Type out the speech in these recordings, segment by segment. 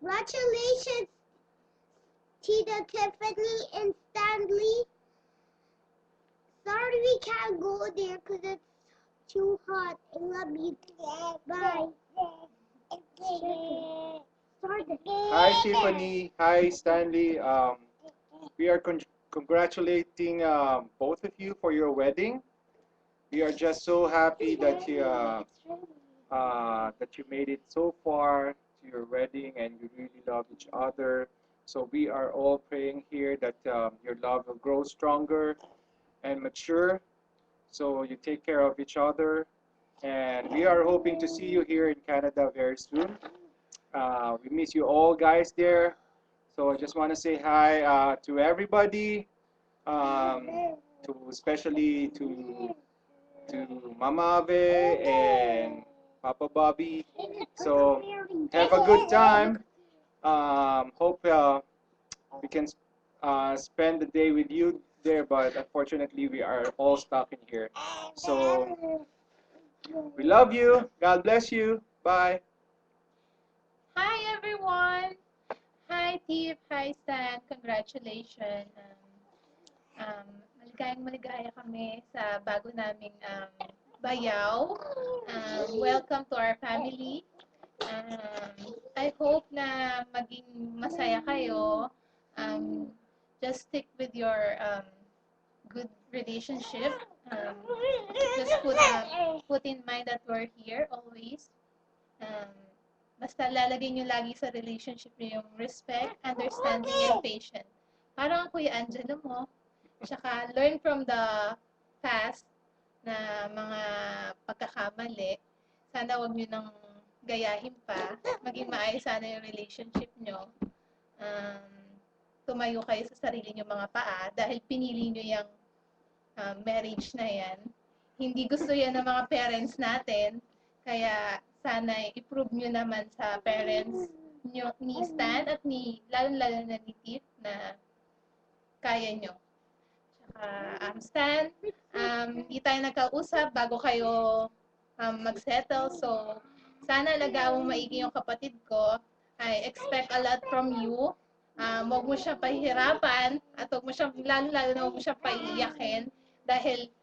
Congratulations, Tita Tiffany and Stanley. Sorry we can't go there because it's too hot. I love you. Bye. Hi, Tiffany. Hi, Stanley. We are congratulating both of you for your wedding. We are just so happy that you made it so far to your wedding and you really love each other. So we are all praying here that your love will grow stronger and mature. So you take care of each other. And we are hoping to see you here in Canada very soon. We miss you all, guys, there. So I just want to say hi to everybody, especially to Mama Ave and Papa Bobby. So have a good time. Hope we can spend the day with you there, but unfortunately we are all stuck in here. So we love you. God bless you. Bye. Hi everyone! Hi Tiff, hi Stan, congratulations. Maligayang-maligaya kami sa bago naming bayaw. Welcome to our family. I hope na maging masaya kayo. Just stick with your good relationship. Just put in mind that we're here always. Basta lalagay nyo lagi sa relationship nyo yung respect, understanding, and patience. Parang ang Kuya Angelo mo. Tsaka learn from the past na mga pagkakamali. Sana wag nyo nang gayahin pa. Maging maayos sana yung relationship nyo. Tumayo kayo sa sarili nyo mga paa dahil pinili nyo yung marriage na yan. Hindi gusto yan ng mga parents natin. Kaya sana i-prove nyo naman sa parents nyo, ni Stan at lalo-lalo na ni Tiff na kaya nyo. Tsaka, Stan, hindi tayo nagkausap bago kayo mag-settle. So, sana alagaan mo maigi yung kapatid ko. I expect a lot from you. Huwag mo siya pahihirapan at huwag mo siya, lalo-lalo na huwag mo siya paiiyakin. Dahil,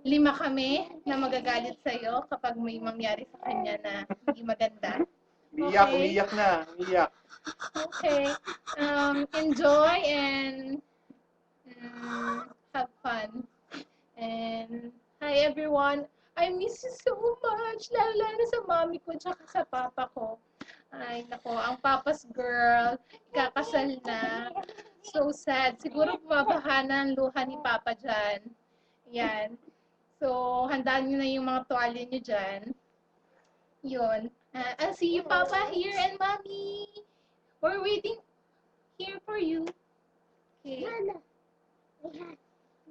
5 kami na magagalit sa'yo kapag may mangyari sa kanya na hindi maganda. Umiyak na. Okay. Enjoy and have fun. And hi everyone. I miss you so much. Lalo sa mami ko tsaka sa papa ko. Ay, nako, ang papa's girl, ikakasal na. So sad. Siguro bumabaha na ang luha ni Papa dyan. Yan. So, handaan nyo na yung mga tuwalya nyo dyan. Yun. I'll see you, Papa, here, and Mommy. We're waiting here for you. Okay.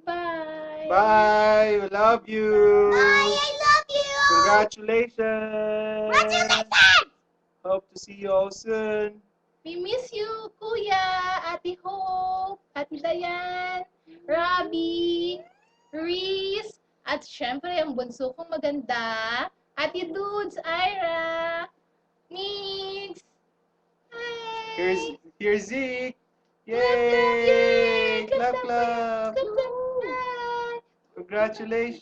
Bye. Bye. We love you. Bye, I love you. Congratulations. Congratulations. Hope to see you all soon. We miss you, Kuya, Ate Hope, Ate Dayan, Robbie, Reese, at syempre ang bunso kong maganda, Ate Dudes, Ira, Migs. Hi! Here's Zeke. Yay! Clap, clap. Hi! Congratulations.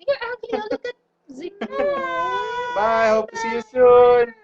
You're ugly. Oh, look at Zeke. Bye. Hope to see you soon.